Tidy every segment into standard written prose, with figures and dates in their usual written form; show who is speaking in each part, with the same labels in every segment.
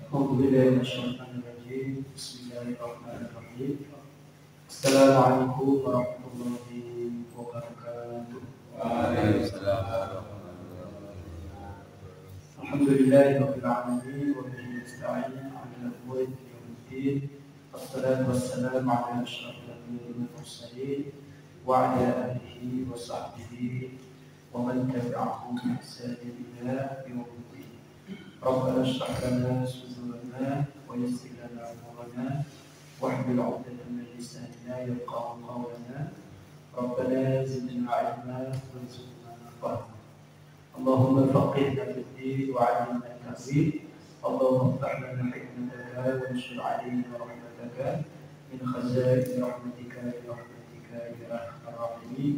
Speaker 1: أعوذ بالله من الشيطان الرجيم. بسم الله الرحمن الرحيم. السلام عليكم ورحمة الله وبركاته.
Speaker 2: Waalaikumsalam.
Speaker 1: الحمد لله رب العالمين وبه نستعين على الأمور يوم الدين. الصلاة والسلام على أشرف الأنبياء والمرسلين وعلى آله وصحبه ومن تبعهم بإحسان إلى يوم الدين. ربنا اشرح لنا صدورنا ويسر لنا أمورنا واحلل عقدة من لساننا يفقهوا قولنا. ربنا زدنا علما وارزقنا فهما. اللهم فقهنا في الدين وعلمنا التأويل. اللهم افتح لنا حكمتك وانشر علينا رحمتك من خزائن رحمتك برحمتك يا أرحم الراحمين.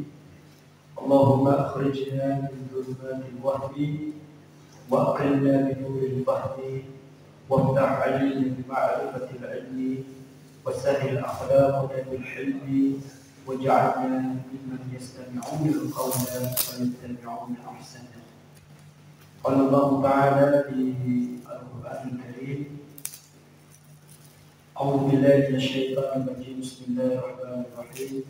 Speaker 1: اللهم أخرجنا من ظلمات الوهم وأكرمنا بنور الفهم وافتح علينا بمعرفة العلم وسهل أخلاقنا بالحلم واجعلنا ممن يستمعون القول ويتبعون أحسنه. قال الله تعالى في القرآن الكريم: أعوذ بالله من الشيطان الرجيم. بسم الله الرحمن الرحيم.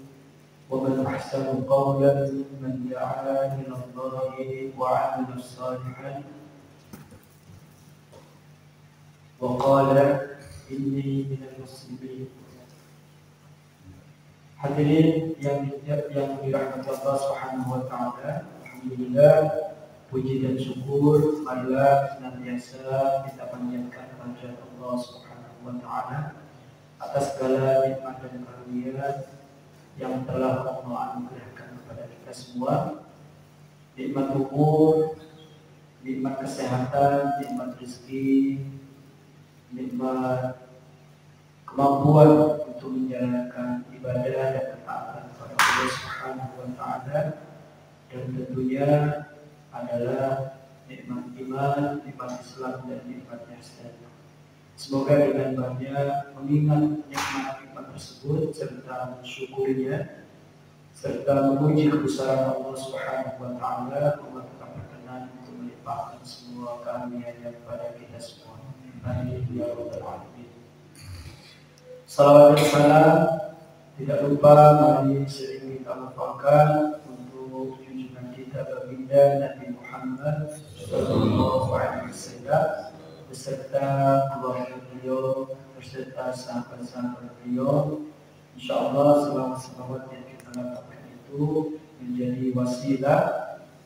Speaker 1: ومن أحسن قولا ممن دعا إلى الله وعمل صالحا وقال إني من المسلمين. Hadirin yang dirahmati Allah Subhanahu wa taala, alhamdulillah puji dan syukur marilah senantiasa kita panjatkan kepada Allah Subhanahu wa taala atas segala nikmat dan karunia yang telah Allah anugerahkan kepada kita semua. Nikmat umur, nikmat kesehatan, nikmat rezeki, nikmat kemampuan untuk menjalankan ibadah dan ketaatan kepada Allah Subhanahu wa taala, dan tentunya adalah nikmat iman, nikmat Islam dan nikmat ihsan. Semoga dengan banyak mengingat nikmat-nikmat tersebut serta mensyukurinya serta memuji kebesaran Allah Subhanahu wa taala, Allah tetap berkenan untuk melimpahkan semua karunia-Nya kepada kita semua. Amin ya rabbal alamin. Salawat dan salam tidak lupa mari sering kita hafalkan untuk junjungan kita baginda Nabi Muhammad sallallahu alaihi wasallam beserta keluarga beliau, beserta sahabat-sahabat beliau. Insyaallah selawat yang kita dapatkan itu menjadi wasilah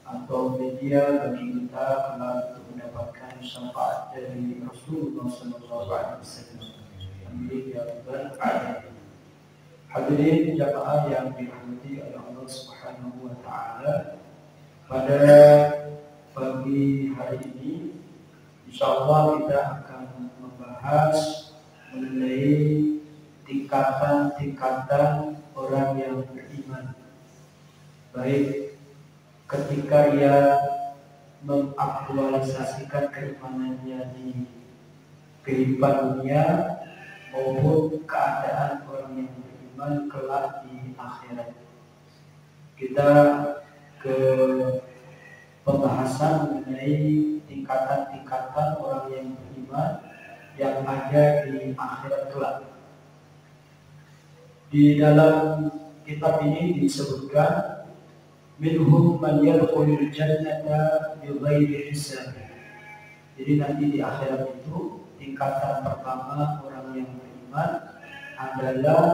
Speaker 1: atau media bagi kita kelak untuk mendapatkan syafaat dari Rasulullah sallallahu alaihi wasallam. Amin ya rabbal alamin. Hadirin jamaah yang dirahmati oleh Allah Subhanahu wa taala, pada pagi hari ini insyaallah kita akan membahas mengenai tingkatan-tingkatan orang yang beriman, baik ketika ia mengaktualisasikan keimanannya di kehidupan dunia maupun keadaan orang yang beriman kelak di akhirat. Kita ke pembahasan mengenai tingkatan-tingkatan orang yang beriman yang ada di akhirat kelak. Di dalam kitab ini disebutkan minhum man yadkhulul jannata bighairi hisab. Jadi nanti di akhirat itu tingkatan pertama orang yang beriman adalah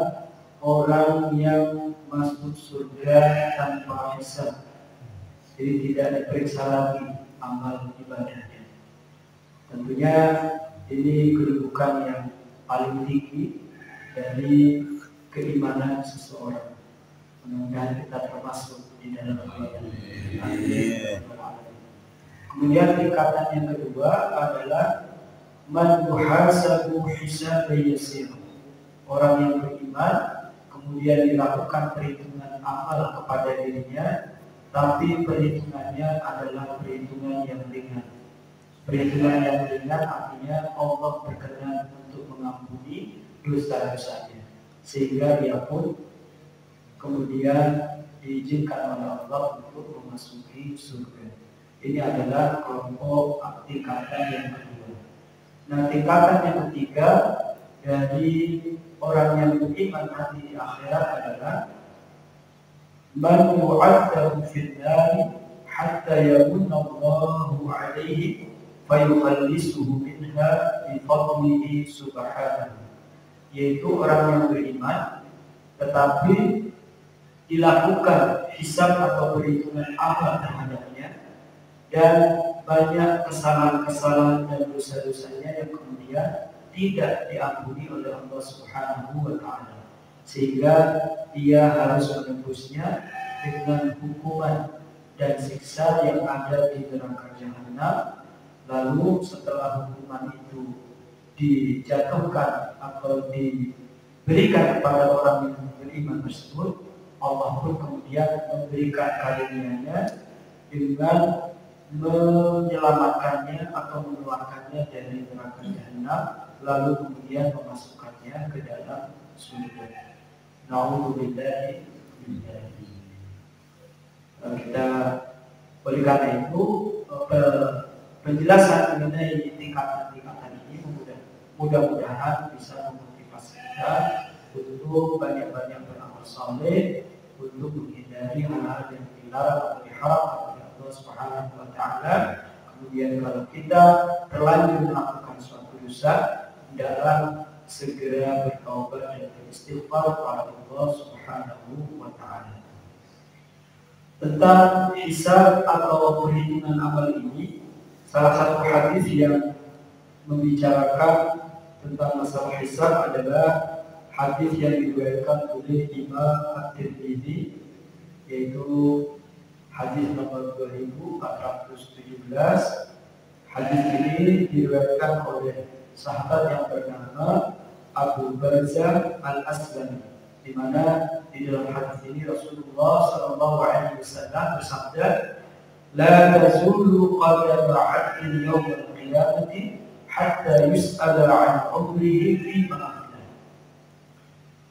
Speaker 1: orang yang masuk surga tanpa hisab. Jadi tidak diperiksa lagi amal ibadahnya. Tentunya ini kedudukan yang paling tinggi dari keimanan seseorang. Mudah-mudahan kita termasuk di dalam golongan ini. Kemudian tingkatan yang kedua adalah man yuhasabu hisaban yasir. Orang yang beriman kemudian dilakukan perhitungan amal kepada dirinya, tapi perhitungannya adalah perhitungan yang ringan. Perhitungan yang ringan artinya Allah berkenan untuk mengampuni dosa-dosanya, sehingga dia pun kemudian diizinkan oleh Allah untuk memasuki surga. Ini adalah kelompok tingkatan yang kedua. Nah, tingkatan yang ketiga dari orang yang beriman nanti di akhirat adalah man yu'adzabu fid nar hatta yamunna Allahu 'alaihi fayukhallisuhu minha bi fadlihi subhanahu, yaitu orang yang beriman tetapi dilakukan hisab atau perhitungan amal terhadapnya dan banyak kesalahan-kesalahan dan dosa-dosanya yang kemudian tidak diampuni oleh Allah Subhanahu wa taala, sehingga dia harus menembusnya dengan hukuman dan siksa yang ada di neraka jahanam. Lalu setelah hukuman itu dijatuhkan atau diberikan kepada orang yang beriman tersebut, Allah pun kemudian memberikan karunia-Nya dengan menyelamatkannya atau mengeluarkannya dari neraka jahanam, lalu kemudian memasukkannya ke dalam surga. Na'udzubillahi min dzalik. Kita oleh karena itu penjelasan mengenai tingkatan-tingkatan ini mudah-mudahan bisa memotivasi kita untuk banyak-banyak beramal saleh, untuk menghindari hal-hal yang dilarang atau diharamkan oleh Allah Subhanahu wa taala. Kemudian kalau kita terlanjur melakukan suatu dosa, hendaklah segera bertaubat dan beristighfar kepada Allah Subhanahu wa taala. Tentang hisab atau perhitungan amal ini, salah satu hadis yang membicarakan tentang masalah hisab adalah hadis yang diriwayatkan oleh Imam At-Tirmidzi, yaitu hadis nomor 2417. Hadis ini diriwayatkan oleh sahabat yang bernama Abu Barzah Al-Aslami, di mana di dalam hadis ini Rasulullah SAW bersabda, "La tazulu qadama 'abdin yawm al-qiyamati hatta yus'ala 'an umrihi fima afna."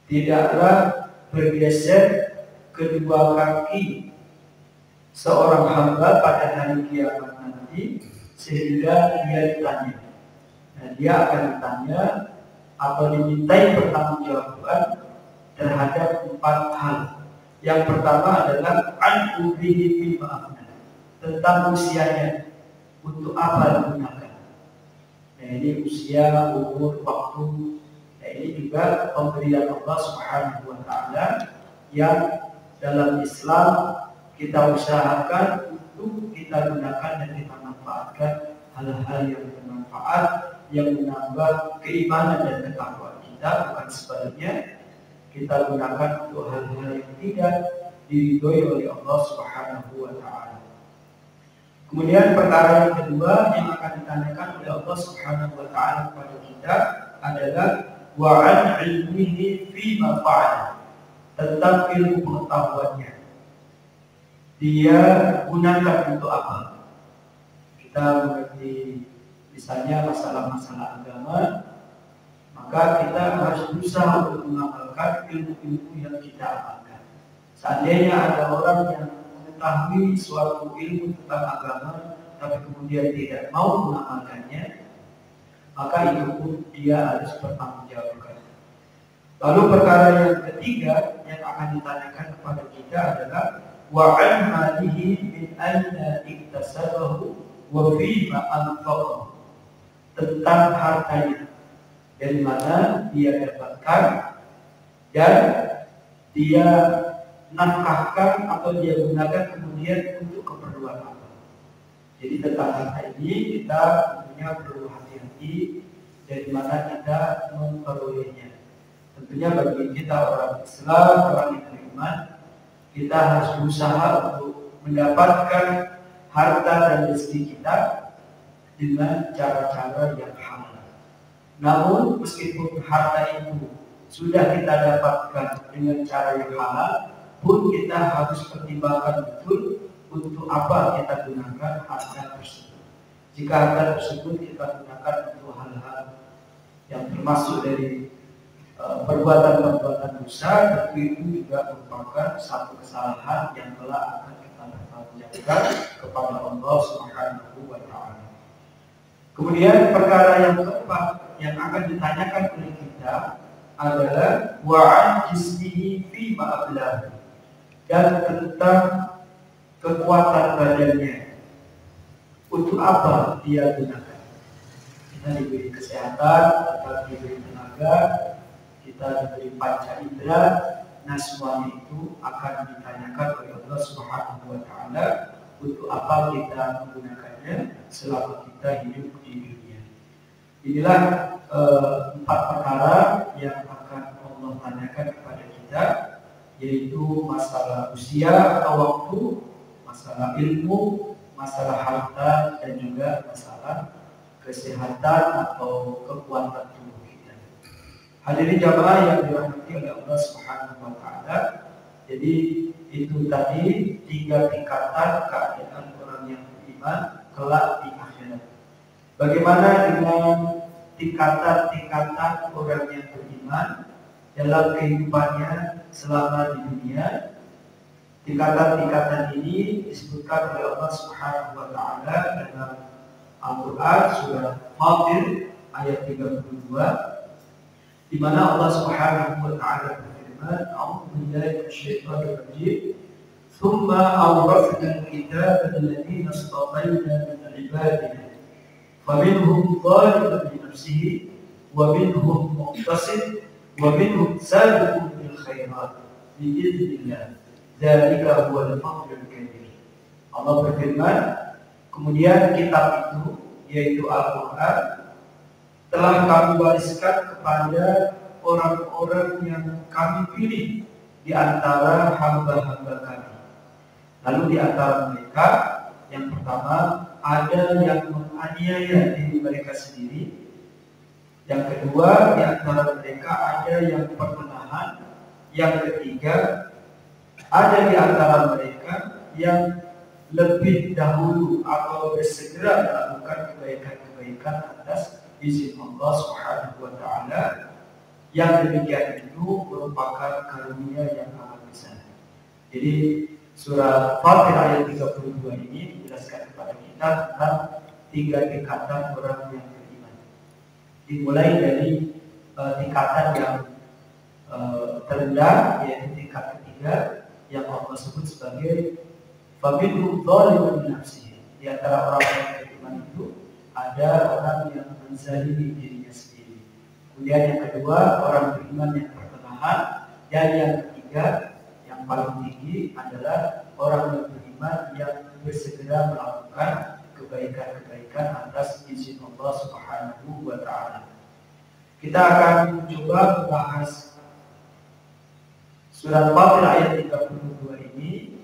Speaker 1: Tidaklah bergeser kedua kaki seorang hamba pada hari kiamat nanti sehingga dia ditanya. Nah, dia akan ditanya atau dimintai pertanggungjawaban terhadap 4 hal. Yang pertama adalah an umrihi fima afna, tentang usianya, untuk apa digunakan. Nah, ini usia, umur, waktu. Nah, ini juga pemberian Allah Subhanahu wa taala yang dalam Islam kita usahakan untuk kita gunakan dan kita manfaatkan hal-hal yang bermanfaat, yang menambah keimanan dan ketakwaan kita, bukan sebaliknya kita gunakan untuk hal-hal yang tidak diridhoi oleh Allah Subhanahu wa taala. Kemudian perkara yang kedua yang akan ditanyakan oleh Allah Subhanahu wa taala kepada kita adalah wa an ilmihi fi ma fa'ala, tentang ilmu pengetahuannya. Dia gunakan untuk apa? Kita mengerti misalnya masalah-masalah agama, maka kita harus berusaha untuk mengamalkan ilmu-ilmu yang kita amalkan. Seandainya ada orang yang mengetahui suatu ilmu tentang agama tapi kemudian tidak mau mengamalkannya, maka itu pun dia harus bertanggungjawabkan. Lalu perkara yang ketiga yang akan ditanyakan kepada kita adalah wa an malihi min aina iktasabahu wa fima anfaqahu, tentang hartanya, dari mana dia dapatkan dan dia nafkahkan atau dia gunakan kemudian untuk keperluan apa. Jadi tentang harta ini kita tentunya perlu hati-hati dari mana kita memperolehnya. Tentunya bagi kita orang Islam, orang yang beriman, kita harus berusaha untuk mendapatkan harta dan rezeki kita dengan cara-cara yang halal. Namun meskipun harta itu sudah kita dapatkan dengan cara yang halal, pun kita harus pertimbangkan betul untuk apa kita gunakan harta tersebut. Jika harta tersebut kita gunakan untuk hal-hal yang termasuk dari perbuatan-perbuatan dosa, tentu itu juga merupakan satu kesalahan yang telah akan kita bertanggungjawabkan kepada Allah Subhanahu wa taala. Kemudian perkara yang keempat yang akan ditanyakan oleh kita adalah wa'an jismihi fi ma'ablah, dan tentang kekuatan badannya, untuk apa dia gunakan. Kita diberi kesehatan, kita diberi tenaga, kita diberi panca indera. Nah, semuanya itu akan ditanyakan oleh Allah Subhanahu wa Ta'ala untuk apa kita menggunakannya selama kita hidup di dunia. Inilah empat perkara yang akan Allah tanyakan kepada kita, yaitu masalah usia atau waktu, masalah ilmu, masalah harta, dan juga masalah kesehatan atau kekuatan tubuh kita. Hadirin jamaah yang dirahmati oleh Allah Subhanahu wa Ta'ala. Jadi itu tadi 3 tingkatan keadaan orang yang beriman kelak di akhirat. Bagaimana dengan tingkatan-tingkatan orang yang beriman dalam kehidupannya selama di dunia? Tingkatan-tingkatan ini disebutkan oleh Allah Subhanahu wa Ta'ala dalam Al-Quran surah Fatir ayat 32, di mana Allah Subhanahu wa Ta'ala berfirman, "A'udzu billahi minasyaitonir rajim. Tsumma awrasna al-kitaba alladziina istafayna min 'ibadina. Faminhum zalimun li nafsihi wa minhum muqtasid wa minhum sabiqun bil khairat bi idznillah. Dzalika huwal fadlul kabir." Allah berfirman, kemudian kitab itu, yaitu Al-Quran, telah kami wariskan kepada orang-orang yang kami pilih di antara hamba-hamba kami. Lalu di antara mereka, yang pertama, ada yang menganiaya diri mereka sendiri. Yang kedua, di antara mereka ada yang pertenahan. Yang ketiga, ada di antara mereka yang lebih dahulu atau bersegera melakukan kebaikan-kebaikan atas izin Allah Subhanahu wa Ta'ala. Yang demikian itu merupakan karunia yang amat besar. Jadi surah Fatir ayat 32 ini menjelaskan kepada kita tentang 3 tingkatan orang yang beriman. Dimulai dari tingkatan yang terendah, yaitu tingkat ketiga yang Allah sebut sebagai faminhum zalimun li nafsihi. Di antara orang yang beriman itu ada orang yang menzalimi dirinya sendiri. Kemudian yang kedua, orang beriman yang pertengahan. Dan yang ketiga, yang paling tinggi adalah orang yang beriman yang bersegera melakukan kebaikan-kebaikan atas izin Allah Subhanahu wa Ta'ala. Kita akan coba membahas surat Fatir ayat 32 ini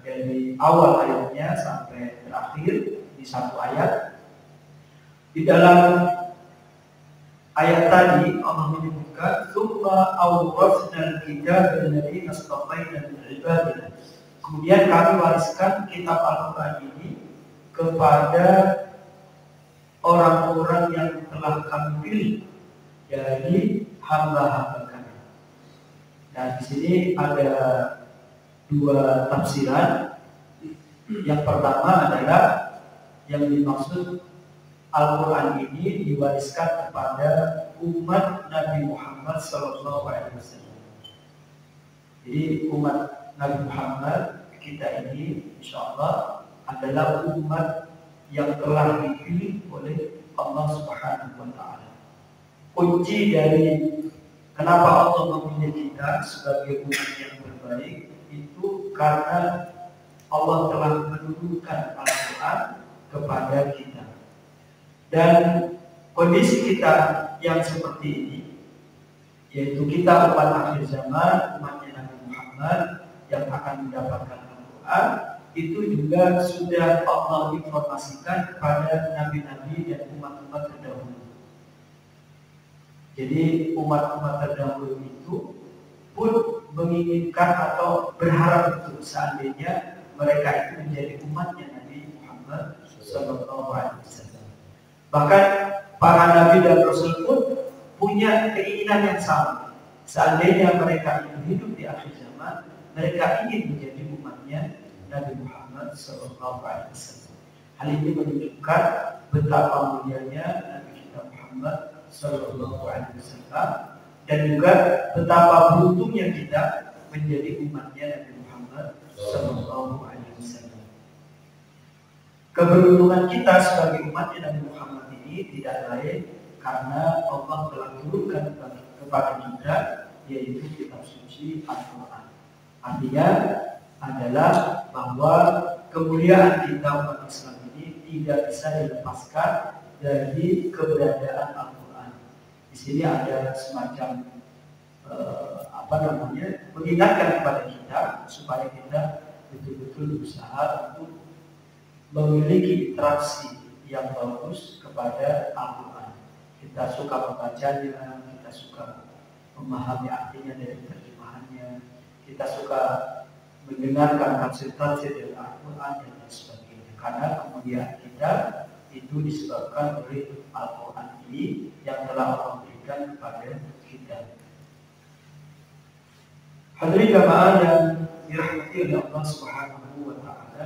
Speaker 1: dari awal ayatnya sampai terakhir di satu ayat. Di dalam ayat tadi Allah menyebutkan tsumma awrasnal kitaba alladziina istafayna min 'ibadina. Kemudian kami wariskan kitab Al-Quran ini kepada orang-orang yang telah kami pilih dari hamba-hamba kami. Nah, di sini ada 2 tafsiran. Yang pertama adalah yang dimaksud Al-Quran ini diwariskan kepada umat Nabi Muhammad SAW. Jadi umat Nabi Muhammad kita ini insya Allah adalah umat yang telah dipilih oleh Allah Subhanahu wa Ta'ala. Kunci dari kenapa Allah memilih kita sebagai umat yang terbaik itu karena Allah telah menurunkan Al-Quran kepada kita. Dan kondisi kita yang seperti ini, yaitu kita umat akhir zaman, umatnya Nabi Muhammad yang akan mendapatkan Al-Quran, itu juga sudah Allah informasikan kepada nabi-nabi dan umat-umat terdahulu. Jadi umat-umat terdahulu itu pun menginginkan atau berharap itu seandainya mereka itu menjadi umatnya Nabi Muhammad SAW. Bahkan para nabi dan rasul pun punya keinginan yang sama. Seandainya mereka itu hidup di akhir zaman, mereka ingin menjadi umatnya Nabi Muhammad SAW. Hal ini menunjukkan betapa mulianya Nabi kita Muhammad Sallallahu Alaihi Wasallam, dan juga betapa beruntungnya kita menjadi umatnya Nabi Muhammad Sallallahu Alaihi Wasallam. Keberuntungan kita sebagai umatnya Nabi Muhammad ini tidak lain karena Allah telah turunkan kepada kita yaitu kitab suci Al-Quran. Artinya adalah bahwa kemuliaan kita umat Islam ini tidak bisa dilepaskan dari keberadaan Al-Quran. Di sini ada semacam mengingatkan kepada kita supaya kita betul-betul berusaha untuk memiliki interaksi yang bagus kepada Al-Quran. Kita suka membacanya, kita suka memahami artinya dari terjemahannya, kita suka mendengarkan tafsir-tafsir dari Al-Quran dan lain sebagainya. Karena kemudian kita itu disebabkan oleh Al-Quran ini yang telah Allah berikan kepada kita. Hadirin jamaah yang dirahmati oleh Allah Subhanahu wa taala,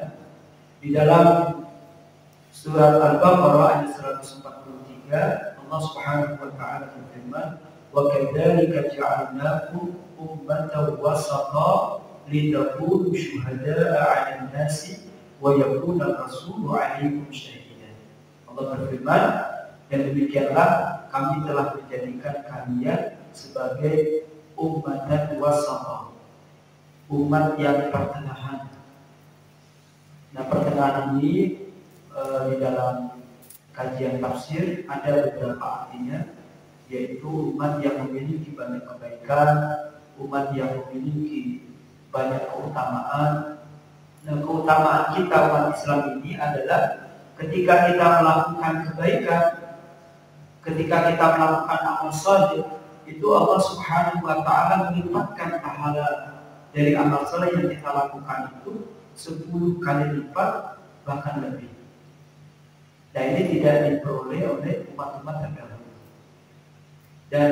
Speaker 1: di dalam surat Al-Baqarah ayat 143 Allah Subhanahu wa taala berfirman, "Wa kadzalika ja'alnakum ummatan wasata litakunu syuhada'a 'alan nasi wa yakuna ar-rasulu 'alaikum syahida." Allah berfirman, dan demikianlah kami telah menjadikan kalian sebagai ummatan wasata, umat yang pertengahan. Nah, pertengahan ini di dalam kajian tafsir ada beberapa artinya, yaitu umat yang memiliki banyak kebaikan, umat yang memiliki banyak keutamaan. Nah, keutamaan kita umat Islam ini adalah ketika kita melakukan kebaikan, ketika kita melakukan amal saleh, itu Allah Subhanahu wa taala melipatkan pahala dari amal saleh yang kita lakukan itu 10 kali lipat bahkan lebih. Nah, ini tidak diperoleh oleh umat-umat terdahulu. Dan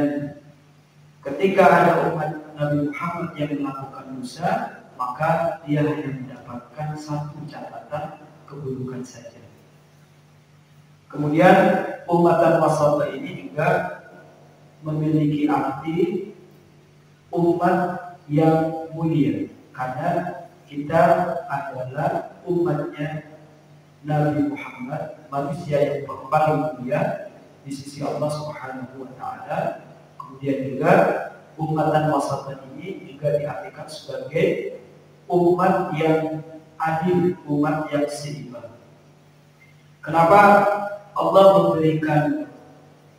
Speaker 1: ketika ada umat Nabi Muhammad yang melakukan dosa, maka dia hanya mendapatkan 1 catatan keburukan saja. Kemudian ummatan wasata ini juga memiliki arti umat yang mulia, karena kita adalah umatnya Nabi Muhammad, manusia yang paling mulia di sisi Allah Subhanahu wa taala. Kemudian juga ummatan wasatan ini juga diartikan sebagai umat yang adil, umat yang seimbang. Kenapa Allah memberikan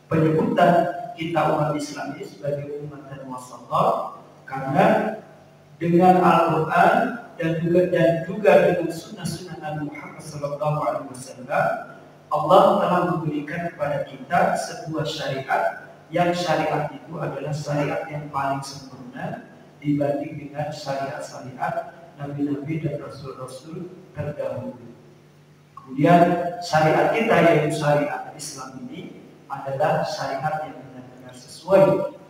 Speaker 1: penyebutan kita umat Islam ini sebagai ummatan wasata? Karena dengan Al-Quran dan juga dengan sunnah-sunnah Nabi Muhammad SAW, Allah telah memberikan kepada kita sebuah syariat, yang syariat itu adalah syariat yang paling sempurna dibanding dengan syariat-syariat Nabi-Nabi dan Rasul-Rasul terdahulu. Kemudian syariat kita, yaitu syariat Islam ini, adalah syariat yang benar-benar sesuai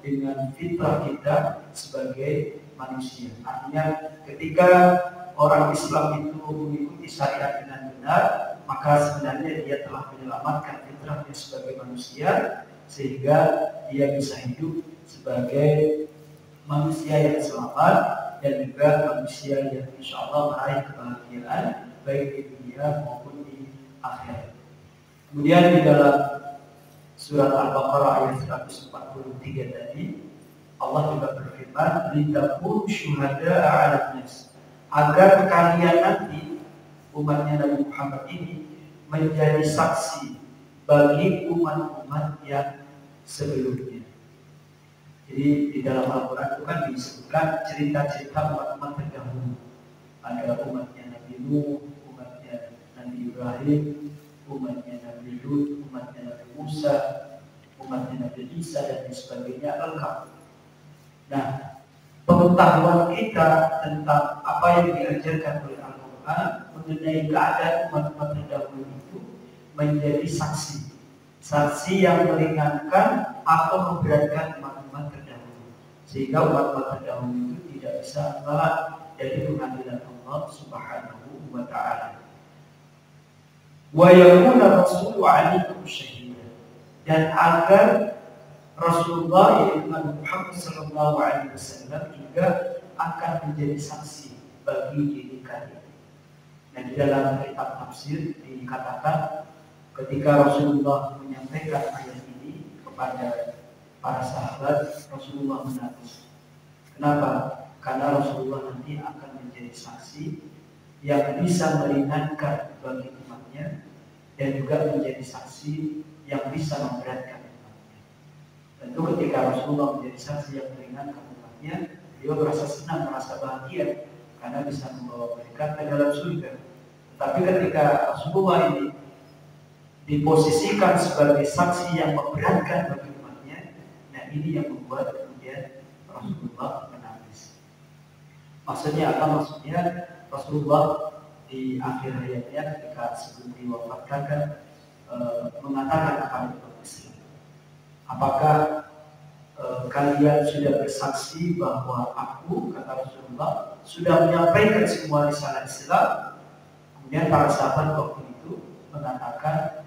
Speaker 1: dengan fitrah kita sebagai manusia. Artinya ketika orang Islam itu mengikuti syariat dengan benar, maka sebenarnya dia telah menyelamatkan fitrahnya sebagai manusia, sehingga dia bisa hidup sebagai manusia yang selamat dan juga manusia yang insya Allah meraih kebahagiaan baik di dunia maupun di akhirat. Kemudian di dalam surat Al-Baqarah ayat 143 tadi, Allah juga berfirman, "Litakunu syuhada'a 'alan nas", agar kalian nanti umatnya Nabi Muhammad ini menjadi saksi bagi umat-umat yang sebelumnya. Jadi di dalam Al-Quran itu kan disebutkan cerita-cerita umat-umat terdahulu. Ada umatnya Nabi Nuh, umatnya Nabi Ibrahim, umatnya Nabi Lut, umatnya Nabi Musa, umatnya Nabi Isa dan sebagainya, lengkap. Nah, pengetahuan kita tentang apa yang diajarkan oleh Al-Quran mengenai keadaan umat-umat terdahulu itu menjadi saksi yang meringankan atau memberatkan umat-umat terdahulu, sehingga umat-umat terdahulu itu tidak bisa menolak dari pengadilan Allah Subhanahu wa taala. wa yakuna rasulu alaikum syahida, dan agar Rasulullah yaitu Nabi Muhammad sallallahu alaihi wasallam juga akan menjadi saksi bagi diri kalian. Nah, di dalam kitab tafsir dikatakan ketika Rasulullah menyampaikan ayat ini kepada para sahabat, Rasulullah menangis. Kenapa? Karena Rasulullah nanti akan menjadi saksi yang bisa meringankan bagi umatnya dan juga menjadi saksi yang bisa memberatkan umatnya. Tentu ketika Rasulullah menjadi saksi yang meringankan umatnya, beliau merasa senang, merasa bahagia karena bisa membawa mereka ke dalam surga. Tapi ketika Rasulullah ini diposisikan sebagai saksi yang memberatkan bagi umatnya, nah ini yang membuat kemudian Rasulullah menangis. Maksudnya apa? Maksudnya Rasulullah di akhir hayatnya ketika sebelum diwafatkan kan mengatakan kepada umat Islam, apakah kalian sudah bersaksi bahwa aku, kata Rasulullah, sudah menyampaikan semua risalah Islam? Kemudian para sahabat waktu itu mengatakan,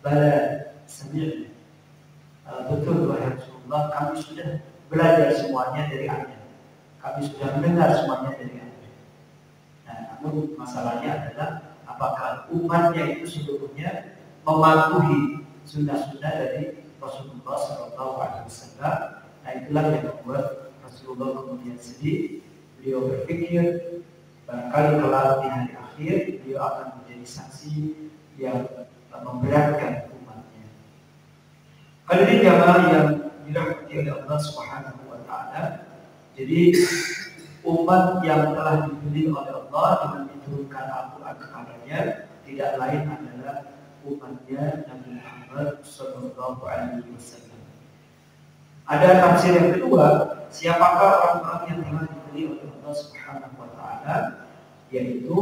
Speaker 1: bala sendiri, betul wahai Rasulullah, kami sudah belajar semuanya dari Anda, kami sudah mendengar semuanya dari Anda. Nah, namun masalahnya adalah apakah umatnya itu seluruhnya mematuhi sunnah-sunnah dari Rasulullah SAW. Nah, itulah yang membuat Rasulullah kemudian sedih. Beliau berpikir barangkali kelak di hari akhir beliau akan menjadi saksi yang memberatkan umatnya. Hadirin jamaah yang dirahmati oleh Allah Subhanahu wa taala. Jadi umat yang telah dipilih oleh Allah dengan diturunkan Al-Quran kepadanya tidak lain adalah umatnya Nabi Muhammad Sallallahu Alaihi Wasallam. Ada tafsir yang kedua, siapakah orang-orang yang telah dipilih oleh Allah Subhanahu Wa Taala? Yaitu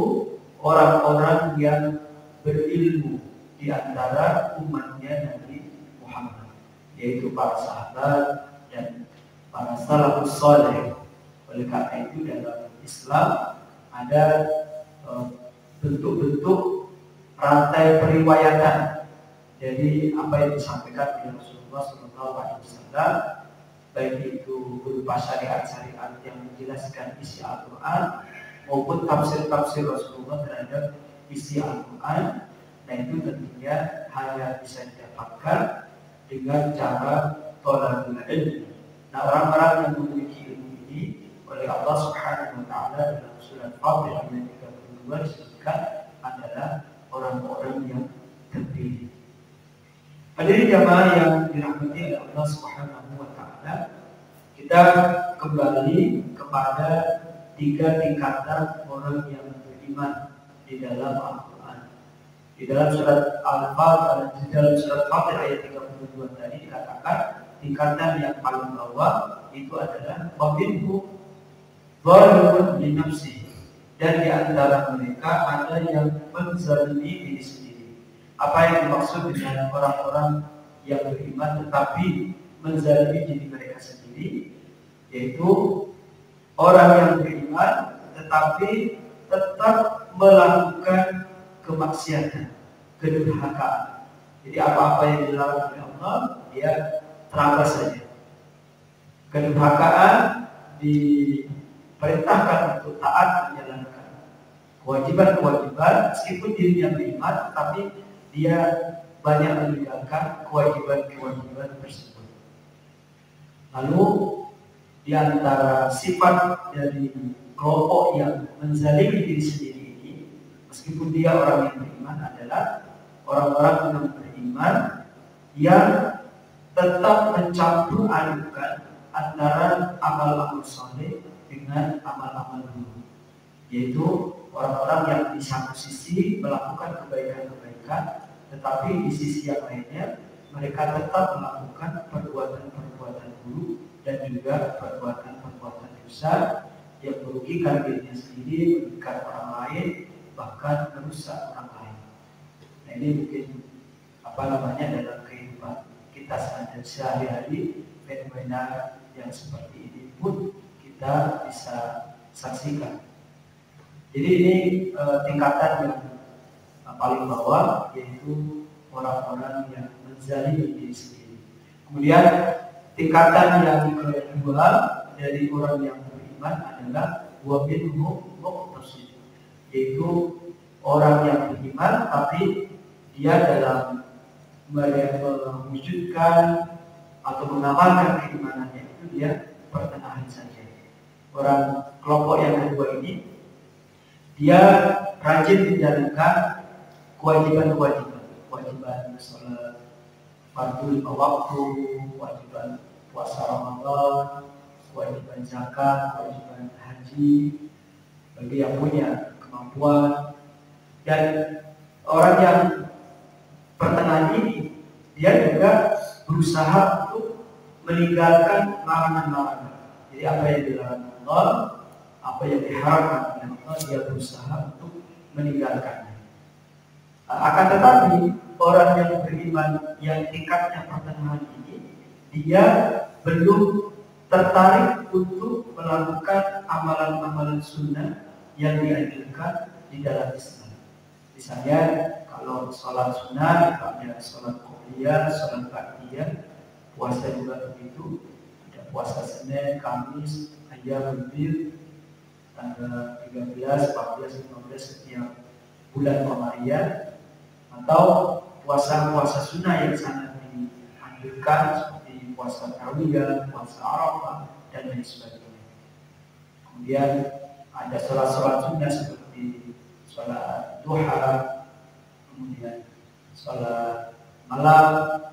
Speaker 1: orang-orang yang berilmu di antara umatnya Nabi Muhammad, yaitu para sahabat dan para salafus saleh. Oleh karena itu dalam Islam ada bentuk-bentuk rantai periwayatan dari apa yang disampaikan oleh Rasulullah SAW, baik itu berupa syariat-syariat yang menjelaskan isi Al-Quran maupun tafsir-tafsir Rasulullah terhadap isi Al-Quran. Nah, itu tentunya hanya bisa didapatkan dengan cara thalabul ilmi. Nah, orang-orang yang memiliki ilmu ini oleh Allah Subhanahu wa taala dalam surat Fatir ayat 32 disebutkan adalah orang-orang yang terpilih. Hadirin jamaah yang dirahmati oleh Allah Subhanahu wa taala, kita kembali kepada 3 tingkatan orang yang beriman di dalam Al-Quran. Di dalam surat Al-Fatir, di dalam surat Fatir ayat 32 tadi dikatakan tingkatan yang paling bawah itu adalah waminhu zalimun li nafsihi, dan di antara mereka ada yang menzalimi diri sendiri. Apa yang dimaksud dengan orang-orang yang beriman tetapi menzalimi diri mereka sendiri? Yaitu orang yang beriman tetapi tetap melakukan kemaksiatan, kedurhakaan. Jadi apa-apa yang dilarang oleh Allah dia terabas saja. Kedurhakaan diperintahkan untuk taat menjalankan kewajiban-kewajiban meskipun dirinya beriman, tapi dia banyak meninggalkan kewajiban-kewajiban tersebut. Lalu di antara sifat dari kelompok yang menzalimi diri sendiri ini, meskipun dia orang yang beriman, adalah orang-orang yang beriman yang tetap mencampur adukan antara amal-amal saleh dengan amal-amal buruk, yaitu orang-orang yang di satu sisi melakukan kebaikan-kebaikan, tetapi di sisi yang lainnya mereka tetap melakukan perbuatan-perbuatan buruk dan juga perbuatan-perbuatan dosa yang merugikan dirinya sendiri, merugikan orang lain, bahkan merusak orang lain. Nah, ini mungkin dalam kehidupan kita sehari-hari, fenomena yang seperti ini pun kita bisa saksikan. Jadi ini tingkatan yang paling bawah, yaitu orang-orang yang menzalimi diri sendiri. Kemudian tingkatan yang kedua dari orang yang beriman adalah wa minhum muqtasid, yaitu orang yang beriman tapi dia dalam mewujudkan atau mengamalkan keimanannya itu dia pertengahan saja. Orang kelompok yang kedua ini dia rajin menjalankan kewajiban sholat fardu 5 waktu, kewajiban puasa Ramadan, kewajiban zakat, kewajiban haji bagi yang punya kemampuan. Dan orang yang pertengahan ini dia juga berusaha untuk meninggalkan larangan-larangan. Jadi apa yang dilarang Allah, apa yang diharamkan oleh Allah, dia berusaha untuk meninggalkannya. Akan tetapi orang yang beriman yang tingkatnya pertengahan ini, dia belum tertarik untuk melakukan amalan-amalan sunnah yang dianjurkan di dalam Islam. Misalnya kalau sholat sunnah itu ada sholat qobliyah, sholat ba'diyah, puasa juga begitu. Ada puasa Senin, Kamis, Ayyamul Bid, tanggal 13, 14, 15 setiap bulan Qamariyah, atau puasa-puasa sunnah yang sangat dianjurkan seperti puasa Tarwiyah, puasa Arafah, dan lain sebagainya. Kemudian ada sholat-sholat sunnah seperti sholat duha, kemudian sholat malam.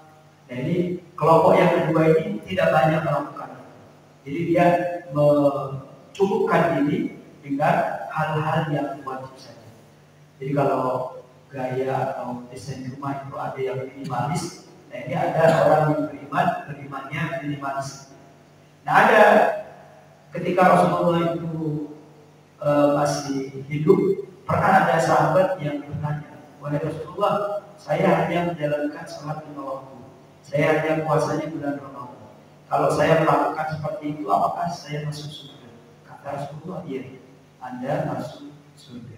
Speaker 1: Nah ini kelompok yang kedua ini tidak banyak melakukan. Jadi dia mencukupkan diri dengan hal-hal yang wajib saja. Jadi kalau gaya atau desain rumah itu ada yang minimalis, nah ini ada orang yang berimannya minimalis. Nah ada ketika Rasulullah itu masih hidup, pernah ada sahabat yang bertanya, wahai Rasulullah, saya hanya menjalankan sholat 5 waktu, saya hanya puasanya bulan Ramadan. Kalau saya melakukan seperti itu, apakah saya masuk surga? Kata Rasulullah, iya, Anda masuk surga.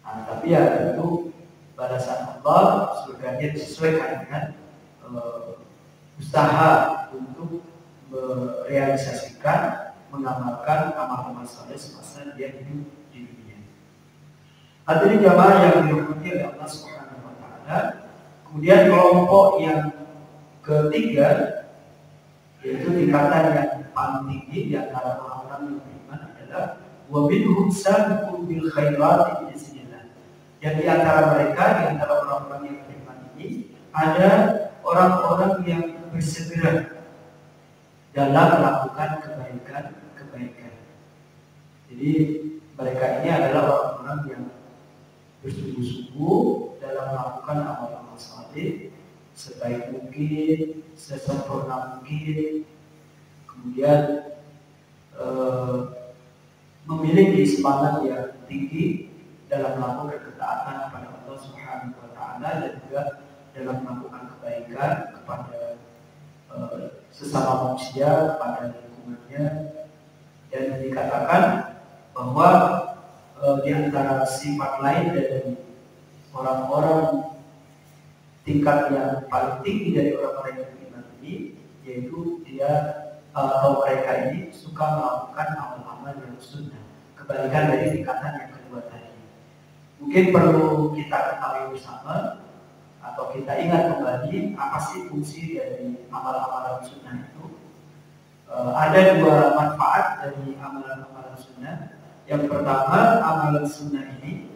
Speaker 1: Nah, tapi ya tentu balasan Allah surganya disesuaikan dengan usaha untuk merealisasikan, mengamalkan amal-amal saleh semasa dia hidup di dunia. Hadirin jamaah yang dirahmati oleh Allah Subhanahu wa taala. Kemudian kelompok yang ketiga, yaitu tingkatan yang paling tinggi di antara orang-orang yang beriman adalah wa minhum sabiqun bil khairati bi idznillah. Yang di antara mereka, di antara orang-orang yang beriman ini ada orang-orang yang bersegera dalam melakukan kebaikan. Jadi mereka ini adalah orang-orang yang bersungguh-sungguh dalam melakukan amal-amal saleh sebaik mungkin, sesempurna mungkin, kemudian memiliki semangat yang tinggi dalam melakukan ketaatan kepada Allah Subhanahu wa taala dan juga dalam melakukan kebaikan kepada sesama manusia, kepada lingkungannya. Dan dikatakan bahwa di antara sifat lain dari orang-orang tingkat yang paling tinggi dari orang-orang yang beriman ini, yaitu dia atau mereka ini suka melakukan amal-amal yang sunnah, kebalikan dari tingkatan yang kedua tadi. Mungkin perlu kita ketahui bersama atau kita ingat kembali apa sih fungsi dari amal-amalan sunnah itu. Ada dua manfaat dari amalan-amalan sunnah. Yang pertama, amalan sunnah ini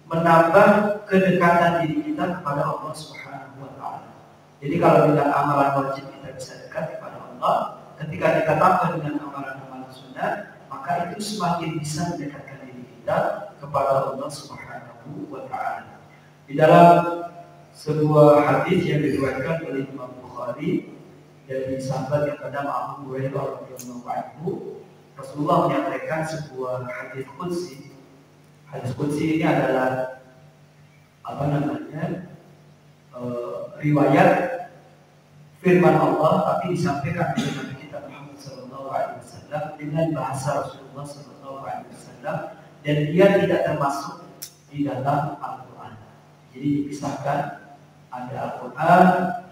Speaker 1: menambah kedekatan diri kita kepada Allah Subhanahu wa taala. Jadi kalau dengan amalan wajib kita bisa dekat kepada Allah, ketika kita tambah dengan amalan-amalan sunnah, maka itu semakin bisa mendekatkan diri kita kepada Allah Subhanahu wa taala. Di dalam sebuah hadis yang diriwayatkan oleh Imam Bukhari dari sahabat yang bernama Abu Hurairah radhiyallahu anhu, Rasulullah menyampaikan sebuah hadis qudsi. Hadis qudsi ini adalah riwayat firman Allah, tapi disampaikan oleh Nabi kita Muhammad sallallahu alaihi wasallam dengan bahasa Rasulullah sallallahu alaihi wasallam, dan dia tidak termasuk di dalam Al-Qur'an. Jadi dipisahkan, ada Al-Quran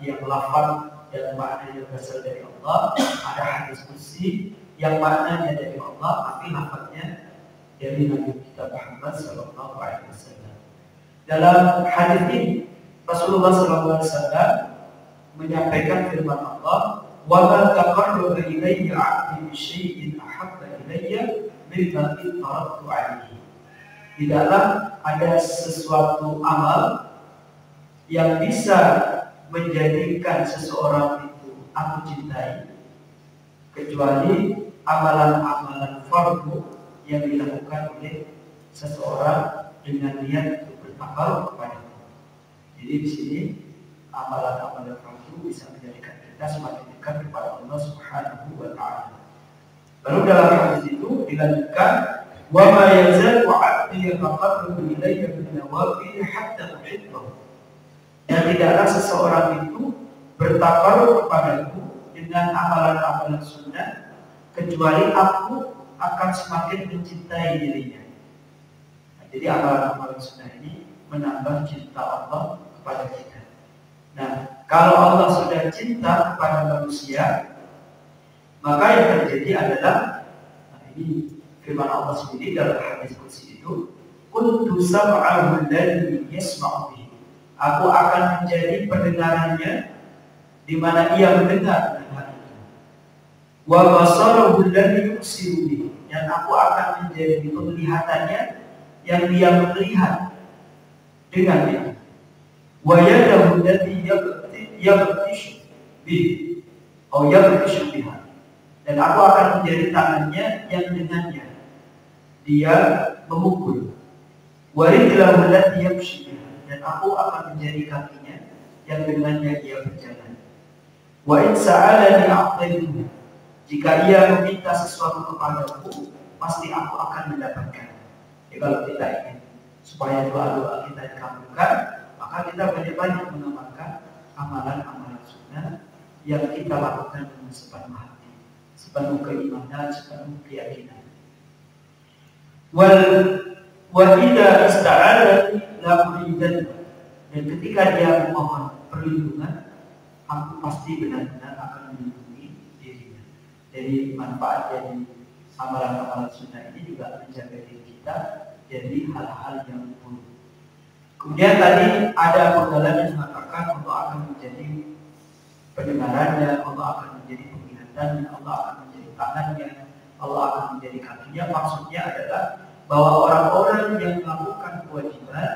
Speaker 1: yang lafaz dan maknanya berasal dari Allah, ada hadis qudsi yang maknanya dari Allah tapi lafaznya dari Nabi kita Muhammad sallallahu alaihi wasallam. Dalam hadis ini Rasulullah sallallahu alaihi wasallam menyampaikan firman Allah, "Wa ma taqarraba ilayya 'abdi bi syai'in ahabba ilayya mimma taraktu 'alaihi." Tidaklah ada sesuatu amal yang bisa menjadikan seseorang itu aku cintai kecuali amalan-amalan fardu yang dilakukan oleh seseorang dengan niat untuk bertakwa kepadaku. Jadi di sini amalan-amalan fardu bisa menjadikan kita semakin dekat kepada Allah Subhanahu wa taala. Lalu dalam hadis itu dilanjutkan, "Wa ma yazalu 'abdi yataqarrabu ilayya bin nawafil hatta uhibbahu." Dan tidaklah seseorang itu bertakarrub kepadaku dengan amalan-amalan sunnah kecuali aku akan semakin mencintai dirinya. Nah, jadi amalan-amalan sunnah ini menambah cinta Allah kepada kita. Nah, kalau Allah sudah cinta kepada manusia, maka yang terjadi adalah, nah ini firman Allah sendiri dalam hadis qudsi itu, "Kuntu sam'ahu alladhi yasma'u bihi." Aku akan menjadi pendengarannya di mana ia mendengar dengan hal itu. Wa basarahu alladhi yubsiru bihi. Dan aku akan menjadi penglihatannya yang dia melihat dengan itu. Wa yadahu allati yabtishu bihi atau yabtishu biha. Dan aku akan menjadi tangannya yang dengannya dia memukul. Wa rijlahu allati yamshi biha. Dan aku akan menjadi kakinya yang dengannya ia berjalan. Wa in sa'alani a'taitu. Jika ia meminta sesuatu kepadaku, pasti aku akan mendapatkan. Jadi kalau kita ingin supaya doa-doa kita dikabulkan, maka kita banyak-banyak mengamalkan amalan-amalan sunnah yang kita lakukan dengan sepenuh hati, sepenuh keimanan, sepenuh keyakinan. Wa idza ista'adani la uridan. Dan ketika dia memohon perlindungan, aku pasti benar-benar akan melindungi dirinya. Jadi manfaat dari amalan-amalan sunnah ini juga menjaga diri kita dari hal-hal yang buruk. Kemudian tadi ada penggalan yang mengatakan Allah akan menjadi pendengarannya, Allah akan menjadi penglihatannya, Allah akan menjadi tangannya, Allah akan menjadi kakinya. Maksudnya adalah bahwa orang-orang yang melakukan kewajiban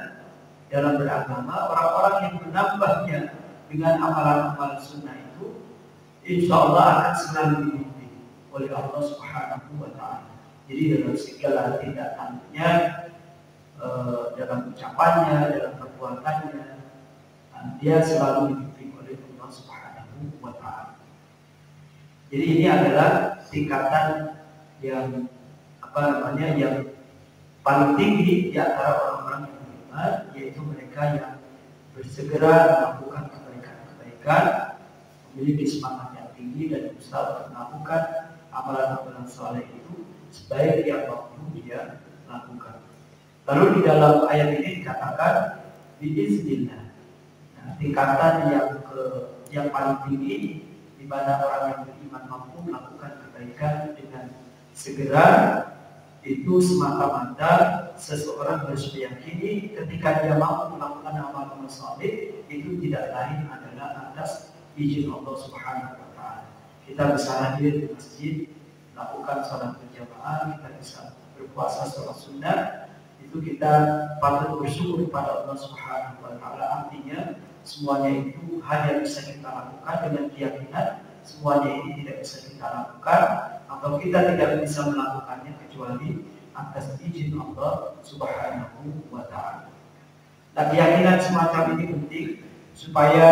Speaker 1: dalam beragama, orang-orang yang menambahnya dengan amalan-amalan sunnah itu, insya Allah akan selalu dibimbing oleh Allah Subhanahu wa taala. Jadi dalam segala tindakannya, dalam ucapannya, dalam perbuatannya, dia selalu dibimbing oleh Allah Subhanahu wa taala. Jadi ini adalah tingkatan yang yang paling tinggi di antara orang-orang yang beriman, yaitu mereka yang bersegera melakukan kebaikan-kebaikan, memiliki semangat yang tinggi dan berusaha untuk melakukan amalan-amalan saleh itu sebaik yang mampu dia lakukan. Lalu di dalam ayat ini dikatakan biiznillah. Nah, tingkatan yang paling tinggi di mana orang yang beriman mampu melakukan kebaikan dengan segera, itu semata-mata seseorang harus meyakini ketika dia mampu melakukan amalan saleh itu tidak lain adalah atas izin Allah Subhanahu wa taala. Kita bisa hadir di masjid, lakukan salat berjamaah, kita bisa berpuasa salat sunnah, itu kita patut bersyukur kepada Allah Subhanahu wa taala. Artinya semuanya itu hanya bisa kita lakukan dengan keyakinan, semuanya ini tidak bisa kita lakukan atau kita tidak bisa melakukannya kecuali atas izin Allah Subhanahu wa taala. Nah, keyakinan semacam ini penting supaya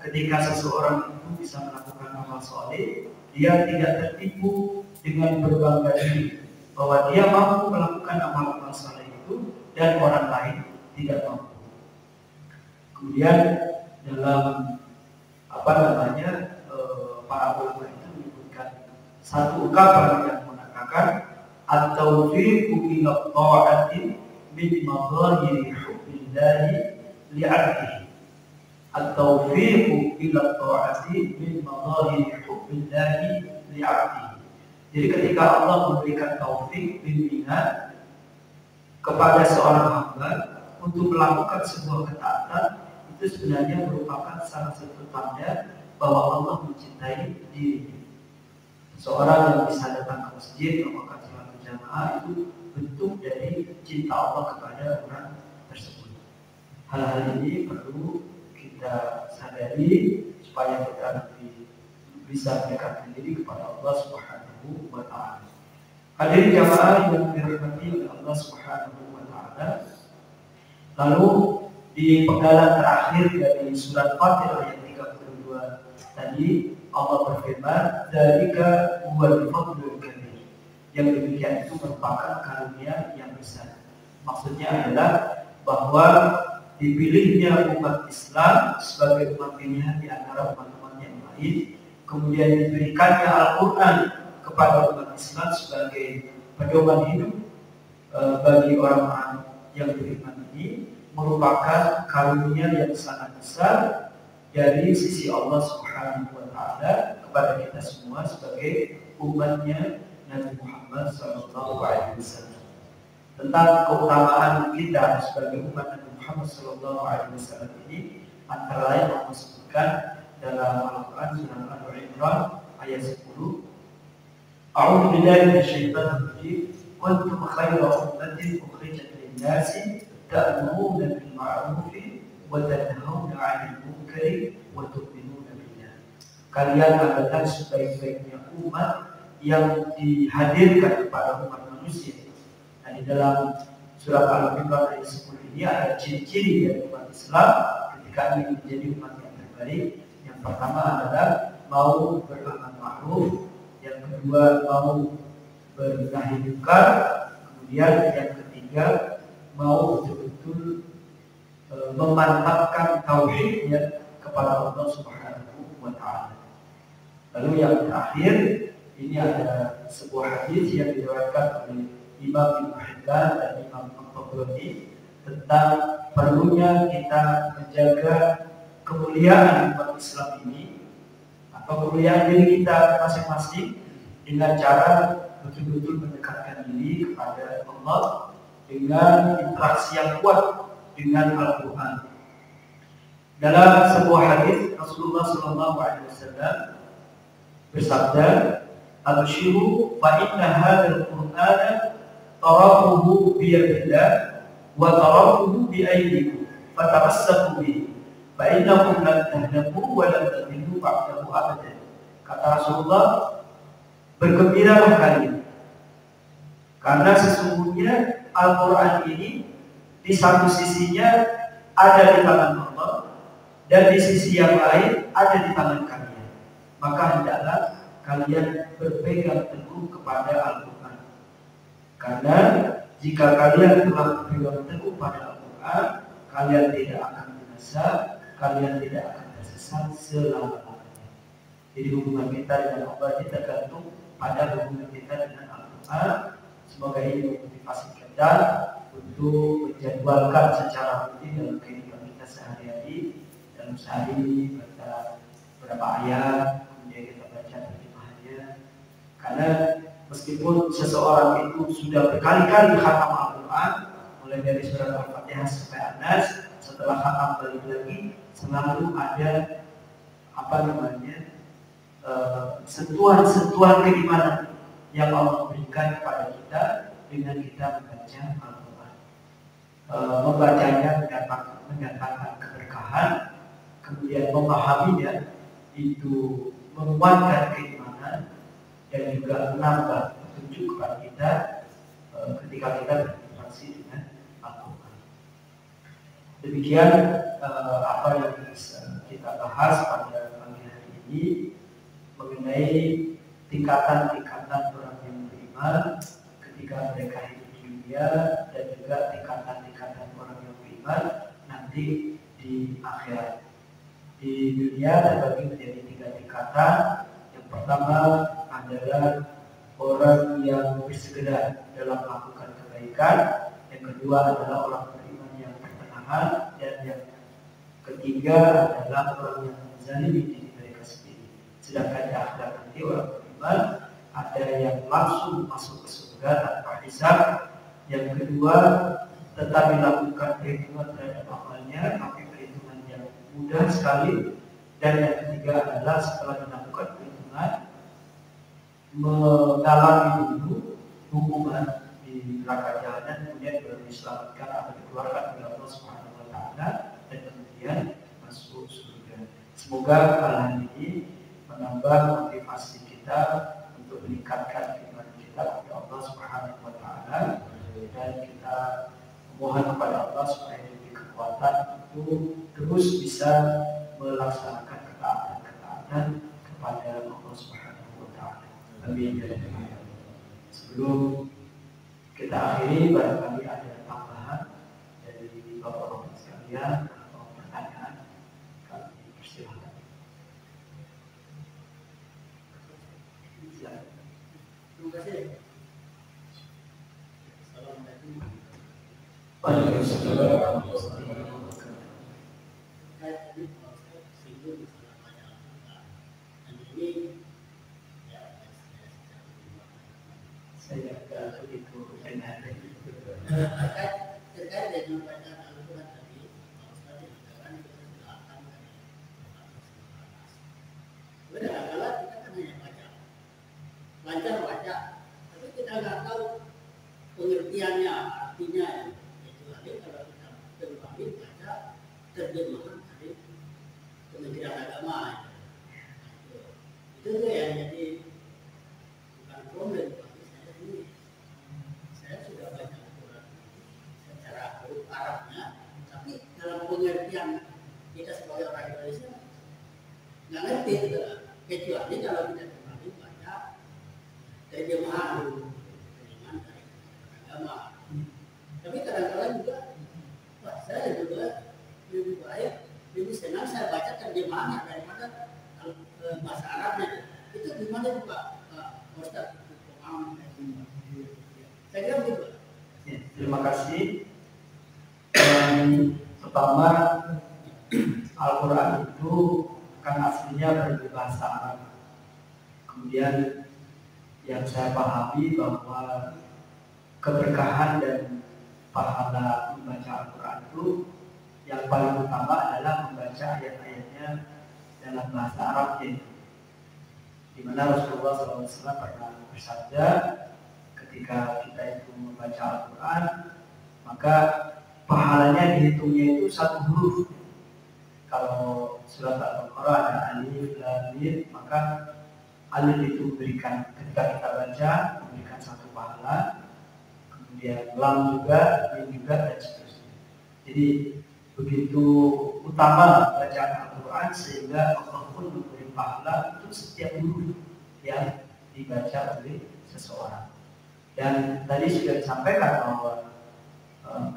Speaker 1: ketika seseorang itu bisa melakukan amal saleh, dia tidak tertipu dengan berbangga diri bahwa dia mampu melakukan amal saleh itu dan orang lain tidak mampu. Kemudian dalam para ulama itu menyebutkan satu ungkapan yang mengatakan at-tawfiqu ila ta'ati min madhahiri hubbillahi li'abdihi. At-taufiqu ila ta'ati min madahiri hubbillahi li'abdihi. Jadi ketika Allah memberikan taufik, bimbingan kepada seorang hamba untuk melakukan sebuah ketaatan, itu sebenarnya merupakan salah satu tanda bahwa Allah mencintai dirinya. Seorang yang bisa datang ke masjid melakukan salat berjamaah itu bentuk dari cinta Allah kepada orang tersebut. Hal-hal ini perlu kita sadari supaya kita lebih bisa mendekatkan diri kepada Allah Subhanahu wa Ta'ala. Hadirin jamaah yang dirahmati oleh Allah Subhanahu wa Ta'ala. Lalu di penggalan terakhir dari surat Fatir ayat 32 tadi Allah berfirman, "Dzalika huwal fadlul kabir." Yang demikian itu merupakan karunia yang besar. Maksudnya adalah bahwa dipilihnya umat Islam sebagai umat pilihan di antara umat-umat yang lain, kemudian diberikannya Al-Quran kepada umat Islam sebagai pedoman hidup bagi orang-orang yang beriman ini, merupakan karunia yang sangat besar dari sisi Allah Subhanahu wa Ta'ala kepada kita semua sebagai umatnya Nabi Muhammad SAW. Tentang keutamaan kita sebagai umat Nabi Muhammad SAW ini, antara lain Allah sebutkan dalam Al-Quran surah Al-Imran ayat 10, A'udzu billahi minasyaitonir rajim, kuntum khayra ummatin ukhrijat lin-nasi ta'muruna bil ma'rufi wa tanhauna 'anil munkari wa tu'minuna billah. Kalian adalah sebaik-baiknya umat yang dihadirkan kepada umat manusia. Nah, di dalam surat Al-Imran ayat 10 ini ada ciri-ciri dari umat Islam ketika ingin menjadi umat yang terbaik. Yang pertama adalah mau beramal ma'ruf, yang kedua mau bernahi munkar, kemudian yang ketiga mau betul-betul memantapkan tauhidnya kepada Allah Subhanahu wa Ta'ala. Lalu yang terakhir, ini ada sebuah hadis yang diriwayatkan oleh Imam Ibnu Hibban dan Imam At-Tabrani tentang perlunya kita menjaga kemuliaan umat Islam ini atau kemuliaan diri kita masing-masing dengan cara betul-betul mendekatkan diri kepada Allah dengan interaksi yang kuat dengan Al-Quran. Dalam sebuah hadis Rasulullah SAW bersabda, "Abshiru fa inna hadzal Qur'ana tarafuhu bi yadillah wa tarafuhu bi aydikum fatamassaku bihi fa innakum lan tahlaku wa lan tadillu ba'dahu abadan." Kata Rasulullah, bergembiralah kalian karena sesungguhnya Al-Quran ini di satu sisinya ada di tangan Allah dan di sisi yang lain ada di tangan kalian. Maka hendaklah kalian berpegang teguh kepada Al-Quran. Karena jika kalian telah berpegang teguh pada Al-Quran, kalian tidak akan binasa, kalian tidak akan tersesat selama-lamanya. Jadi hubungan kita dengan Allah ini tergantung pada hubungan kita dengan Al-Quran. Semoga ini memotivasi kita untuk menjadwalkan secara rutin dalam kehidupan kita sehari-hari. Dalam sehari baca berapa ayat, kemudian kita baca terjemahannya. Karena meskipun seseorang itu sudah berkali-kali khatam Al-Quran, mulai dari surat Al-Fatihah sampai An-Nas, setelah khatam balik lagi, selalu ada sentuhan-sentuhan keimanan yang Allah berikan kepada kita dengan kita membaca Al-Quran. Membacanya mendatangkan keberkahan, kemudian memahaminya itu menguatkan keimanan dan juga menambah petunjuk kepada kita ketika kita berinteraksi dengan Al-Quran. Demikian apa yang bisa kita bahas pada pagi hari ini mengenai tingkatan-tingkatan orang yang beriman ketika mereka hidup di dunia dan juga tingkatan-tingkatan orang yang beriman nanti di akhirat. Di dunia terbagi menjadi 3 tingkatan. Yang pertama adalah orang yang bersegera dalam melakukan kebaikan. Yang kedua adalah orang beriman yang pertengahan, dan yang Ketiga adalah orang yang menzalimi diri mereka sendiri. Sedangkan di akhirat nanti orang beriman ada yang langsung masuk ke surga tanpa hisab. Yang kedua, tetap dilakukan perhitungan terhadap amalnya, tapi perhitungan yang mudah sekali. Dan yang ketiga adalah setelah dilakukan perhitungan, mengalami dulu hukuman di neraka jahanam, kemudian baru diselamatkan atau dikeluarkan oleh Allah Subhanahu wa taala dan kemudian masuk surga. Semoga hal ini menambah motivasi kita untuk meningkatkan iman kita kepada Allah Subhanahu wa taala, dan kita mohon kepada Allah supaya diberi kekuatan untuk terus bisa melaksanakan ketaatan kepada Allah Subhanahu wa taala. Amin. Sebelum kita akhiri, barangkali ada tambahan dari Bapak-bapak sekalian atau pertanyaan, kami persilakan.
Speaker 2: Terima kasih. Assalamualaikum.
Speaker 1: Waalaikumsalam. Saya agak begitu dengar
Speaker 2: terkait dengan bacaan Al-Quran tadi, Pak Ustaz mengatakan kita tidak akan kadang-kadang kita kan hanya baca, lancar baca, tapi kita nggak tahu pengertiannya, artinya. Kecuali kalau kita kembali baca terjemahan dari Kementerian Agama, itu tuh yang jadi bukan problem. Saya sudah baca Al-Quran secara huruf Arabnya, tapi dalam pengertian kita sebagai orang Indonesia nggak ngerti gitu lah. Kecuali kalau kita kembali baca terjemahan dari agama. Tapi kadang-kadang juga, wah saya juga lebih baik, lebih senang saya baca terjemahannya daripada bahasa Arabnya. Itu gimana Pak Ustaz? Saya kira begitu.
Speaker 1: Ya, terima kasih. Pertama, Al-Quran itu kan aslinya berbahasa Arab. Kemudian yang saya pahami bahwa keberkahan dan pahala membaca Al-Quran itu yang paling utama adalah membaca ayat-ayatnya dalam bahasa Arab, di mana Rasulullah SAW pernah bersabda, ketika kita itu membaca Al-Quran, maka pahalanya dihitungnya itu satu huruf. Kalau surat Al-Baqarah ada alif, lam, mim, maka alif itu berikan ketika kita baca memberikan satu pahala, kemudian lam juga, mim juga, dan seterusnya. Jadi begitu utama bacaan Al-Quran sehingga Allah pun memberi pahala untuk setiap huruf yang dibaca oleh seseorang. Dan tadi sudah disampaikan bahwa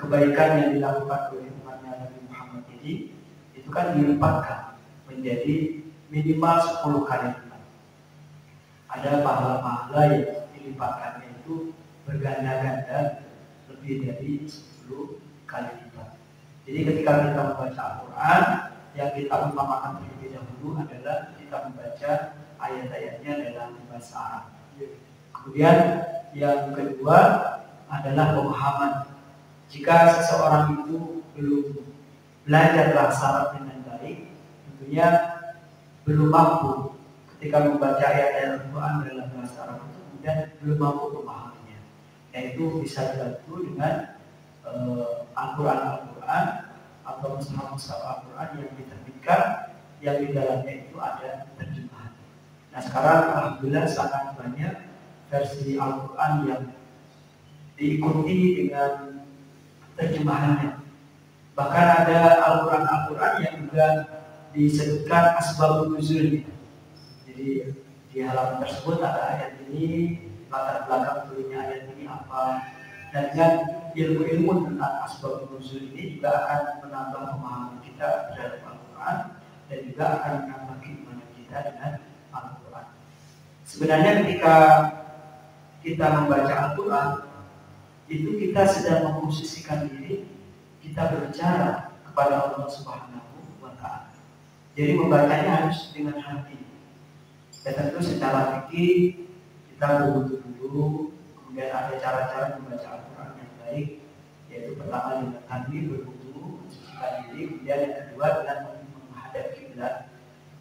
Speaker 1: kebaikan yang dilakukan oleh umatnya Nabi Muhammad ini itu kan dilipatkan menjadi minimal 10 kali lipat. Ada pahala-pahala yang dilipatkannya itu berganda-ganda lebih dari 10 kali lipat. Jadi ketika kita membaca Al-Quran, yang kita utamakan terlebih dahulu adalah kita membaca ayat-ayatnya dalam bahasa Arab. Kemudian yang kedua adalah pemahaman. Jika seseorang itu belum belajar bahasa Arab dengan baik, tentunya belum mampu ketika membaca ayat-ayat Al-Quran dalam bahasa Arab itu, kemudian belum mampu memahaminya. Yaitu bisa dibantu dengan Al-Quran atau mushaf Al-Quran yang diterbitkan, yang di dalamnya itu ada terjemahan. Nah sekarang alhamdulillah sangat banyak versi Al-Quran yang diikuti dengan terjemahannya. Bahkan ada Al-Quran yang juga disebutkan asbabun nuzul. Jadi di halaman tersebut ada ayat ini, latar belakang turunnya ayat ini apa, dan dengan ilmu-ilmu tentang asbabun nuzul ini juga akan menambah pemahaman kita terhadap Al-Quran dan juga akan menambah keimanan kita dengan Al-Quran. Sebenarnya ketika kita membaca Al-Quran, itu kita sedang memposisikan diri, kita berbicara kepada Allah Subhanahu wa Jadi membacanya harus dengan hati. Ya tentu secara fikih kita berwudu dulu, kemudian ada cara-cara membaca Al-Quran yang baik, yaitu pertama dengan tadi berwudu, mensucikan diri, kemudian yang kedua dengan menghadap kiblat,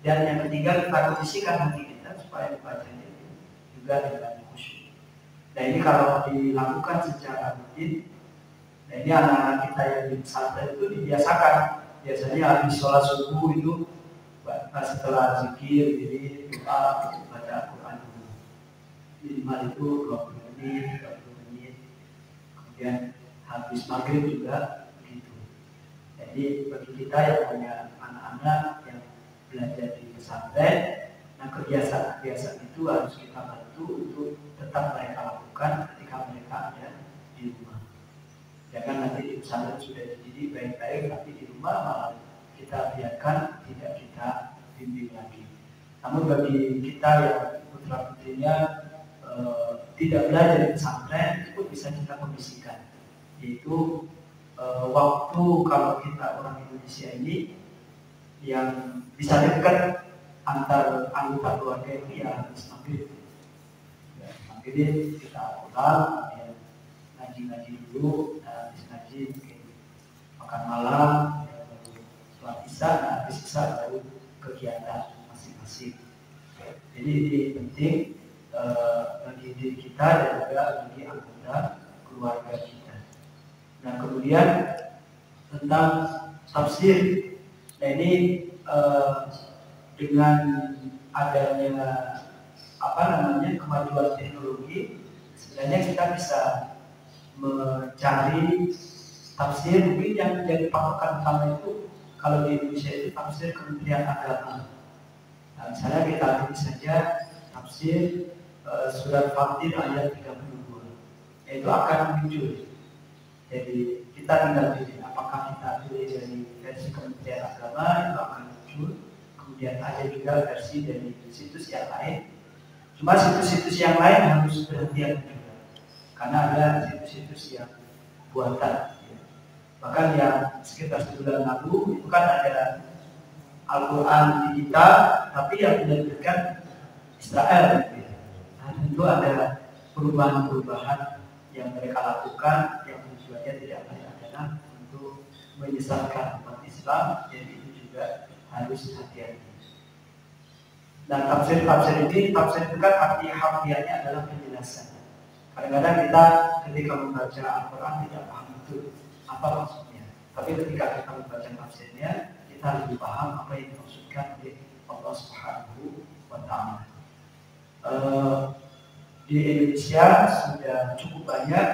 Speaker 1: dan yang ketiga kita kondisikan hati kita supaya dibacanya juga dengan khusyuk. Nah ini kalau dilakukan secara rutin, nah ini anak-anak kita yang di pesantren itu dibiasakan. Biasanya habis sholat subuh itu setelah zikir, jadi doa, baca Al-Quran dulu. Minimal itu 20 menit, 30 menit. Kemudian habis maghrib juga begitu. Jadi bagi kita yang punya anak-anak yang belajar di pesantren, nah kebiasaan-kebiasaan itu harus kita bantu untuk tetap mereka lakukan ketika mereka ada di rumah. Jangan nanti di pesantren sudah dididik baik-baik, tapi di rumah malah kita biarkan, tidak kita bimbing lagi. Namun bagi kita yang putra-putrinya tidak belajar di pesantren, itu pun bisa kita kondisikan. Yaitu waktu kalau kita orang Indonesia ini yang bisa dekat antar anggota keluarga itu ya habis maghrib. Ya, maghrib kita pulang, ya, ngaji-ngaji dulu, habis ngaji mungkin makan malam, ya, baru sholat isya, habis isya baru kegiatan masing-masing. Jadi ini penting bagi diri kita dan juga bagi anggota keluarga kita. Nah kemudian tentang tafsir, nah ini dengan adanya kemajuan teknologi, sebenarnya kita bisa mencari tafsir mungkin yang jadi patokan utama itu kalau di Indonesia itu tafsir Kementerian Agama. Nah, misalnya kita ambil saja tafsir surat Fatir ayat 32, itu akan muncul. Jadi kita tinggal pilih apakah kita pilih dari versi Kementerian Agama, itu akan muncul. Kemudian ada juga versi dari situs yang lain. Cuma situs-situs yang lain harus berhati-hati juga, karena ada situs-situs yang buatan. Bahkan yang sekitar sebulan lalu itu kan ada Al-Quran digital, tapi yang menerbitkan Israel. Nah, tentu ada perubahan-perubahan yang mereka lakukan yang tujuannya tidak lain adalah untuk menyesatkan umat Islam. Jadi itu juga harus hati-hati. Dan tafsir-tafsir ini, tafsir itu kan arti harfiahnya adalah penjelasan. Kadang-kadang kita ketika membaca Al-Quran tidak paham betul apa maksudnya. Tapi ketika kita membaca tafsirnya, kita lebih paham apa yang dimaksudkan oleh Allah Subhanahu wa Ta'ala. Di Indonesia sudah cukup banyak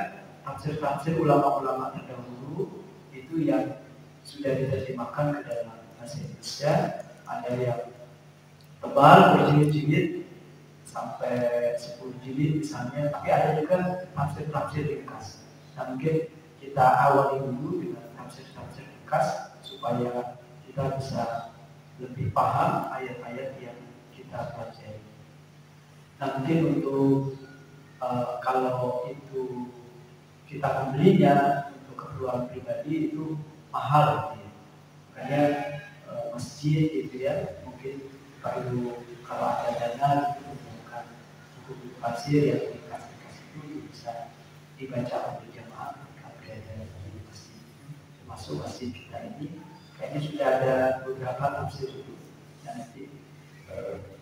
Speaker 1: tafsir-tafsir ulama-ulama terdahulu itu yang sudah diterjemahkan ke dalam bahasa Indonesia. Ada yang tebal berjilid-jilid sampai 10 jilid misalnya, tapi ada juga tafsir-tafsir ringkas. Nah mungkin kita awali dulu dengan tafsir-tafsir ringkas supaya kita bisa lebih paham ayat-ayat yang kita baca. Nah mungkin untuk kalau itu kita membelinya untuk keperluan pribadi itu mahal, gitu ya. Makanya masjid gitu ya, mungkin perlu kalau ada dana itu menggunakan buku tafsir yang ringkas-ringkas itu bisa dibaca oleh jamaah ketika berada di masjid. Termasuk masjid kita ini kayaknya sudah ada beberapa tafsir itu yang nanti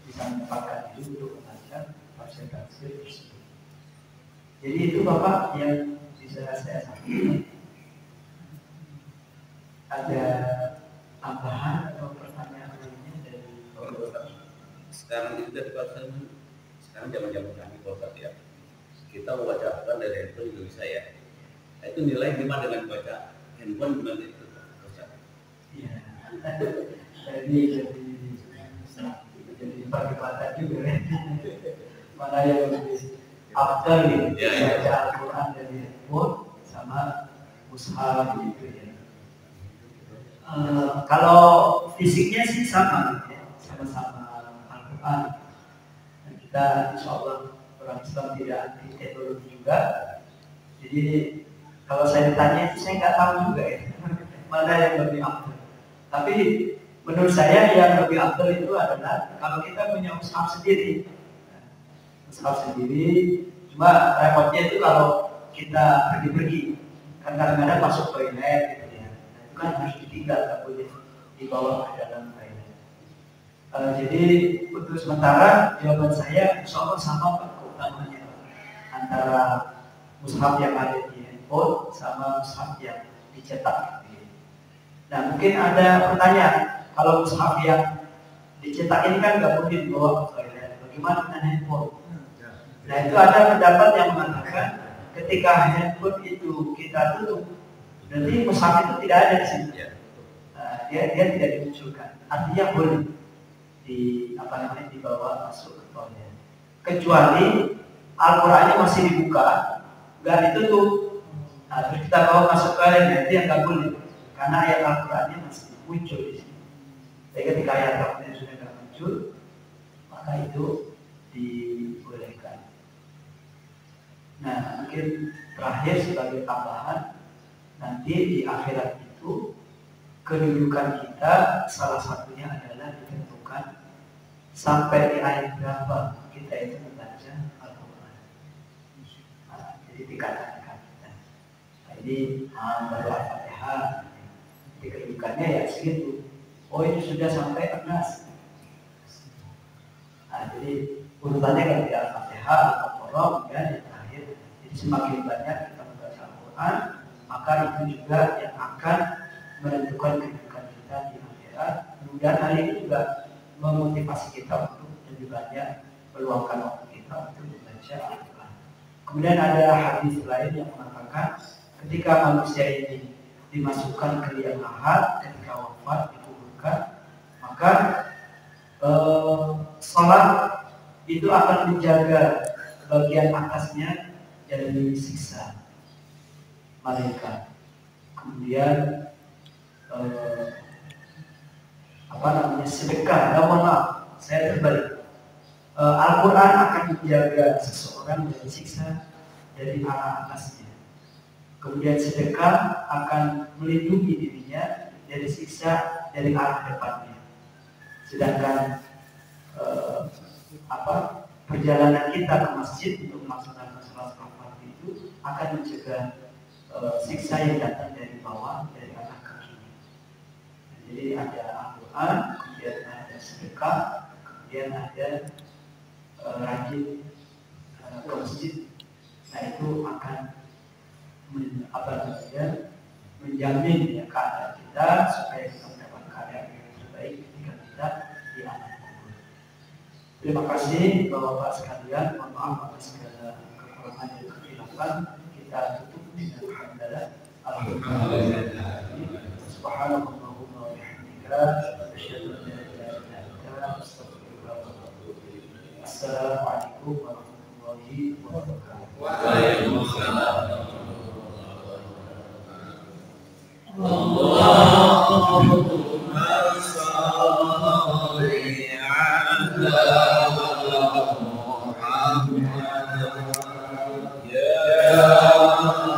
Speaker 1: bisa menyempatkan itu untuk membaca tafsir-tafsir tersebut. Jadi itu Bapak yang bisa saya sampaikan. Ada tambahan atau pertanyaan lainnya dari Bapak?
Speaker 3: Sekarang itu dari Bapak, sekarang zaman-zaman kami Bapak ya, kita membaca Al-Quran dari handphone juga bisa ya. Nah, itu nilai gimana dengan baca handphone gimana itu Bapak?
Speaker 1: Iya. Jadi perdebatan juga ya. Mana yang lebih afdal gitu, baca Al-Quran dari handphone sama mushaf gitu ya. Kalau fisiknya sih sama gitu ya, sama-sama Al-Quran. Dan kita insya Allah orang Islam tidak anti teknologi juga. Jadi kalau saya ditanya itu saya nggak tahu juga ya mana yang lebih afdal. Tapi menurut saya yang lebih afdal itu adalah kalau kita punya mushaf sendiri. Mushaf sendiri, cuma repotnya itu kalau kita pergi-pergi, kan kadang-kadang masuk toilet gitu ya. Nah, itu kan harus ditinggal, tak boleh dibawa ke dalam toilet. Jadi untuk sementara jawaban saya insya Allah sama Pak keutamanya antara mushaf yang ada di handphone sama mushaf yang dicetak. Nah mungkin ada pertanyaan, kalau mushaf yang dicetak ini kan nggak mungkin dibawa ke toilet, bagaimana dengan handphone? Nah itu ada pendapat yang mengatakan ketika handphone itu kita tutup, berarti mushaf itu tidak ada di sini. Dia tidak dimunculkan, artinya boleh dibawa masuk ke toilet, kecuali Al-Qurannya masih dibuka, nggak ditutup. Nah, terus kita bawa masuk ke toilet, itu yang nggak boleh, karena ayat Al-Qurannya masih muncul di sini. Jadi ketika ayat Al-Qurannya sudah nggak muncul, maka itu dibolehkan. Nah, mungkin terakhir sebagai tambahan, nanti di akhirat itu kedudukan kita salah satunya adalah ditentukan sampai di ayat berapa kita itu membaca Al-Quran. Nah, jadi dikatakan kita. Jadi baru Al-Fatihah, jadi kedudukannya ya segitu. Oh itu sudah sampai 11. Nah, jadi urutannya kalau di Al-Fatihah, Al-Qur'an, dan yang terakhir. Jadi semakin banyak kita membaca Al-Quran, maka itu juga yang akan menentukan kedudukan kita di akhirat. Kemudian hal ini juga memotivasi kita untuk lebih banyak meluangkan waktu kita untuk membaca Al-Quran. Kemudian ada hadis lain yang mengatakan ketika manusia ini dimasukkan ke liang lahat, ketika wafat dikuburkan, maka salat itu akan menjaga bagian atasnya dari siksa malaikat. Kemudian sedekah, mohon maaf, saya terbalik. Al-Quran akan menjaga seseorang dari siksa dari arah atasnya. Kemudian sedekah akan melindungi dirinya dari siksa dari arah depannya. Sedangkan perjalanan kita ke masjid untuk melaksanakan salat fardu itu akan mencegah siksa yang datang dari bawah, dari arah kaki. Jadi ada Al-Quran, kemudian ada sedekah, kemudian ada rajin ke masjid. Nah itu akan menjamin ya keadaan kita supaya kita mendapat keadaan yang terbaik ketika kita di alam kubur. Terima kasih Bapak-Bapak sekalian, mohon maaf atas segala kekurangan dan kekhilafan. Kita tutup dengan hamdalah. Alhamdulillah. Subhanallahumma wa bihamdika, asyhadu an la ilaha illa anta, astaghfiruka wa atubu ilaik. Assalamualaikum warahmatullahi wabarakatuh.
Speaker 3: Waalaikumsalam.
Speaker 4: Allahumma shalli ala Muhammad ya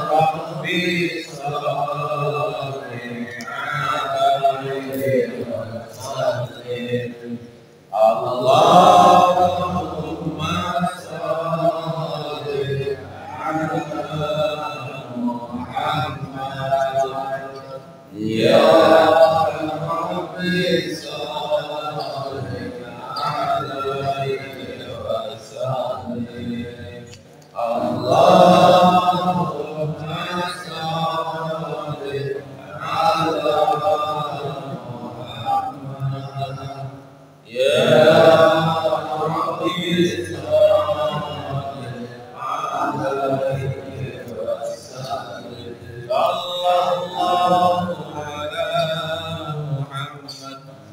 Speaker 4: Rabbi shalli alaihi wa sallim. Allahumma shalli ala Muhammad ya Rabbi shalli alaihi wa sallim. Allahumma shalli ala Muhammad ya Rabbi shalli alaihi wa sallim. Sallallahu ala Muhammad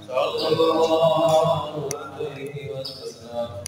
Speaker 4: sallallahu alaihi wasallam.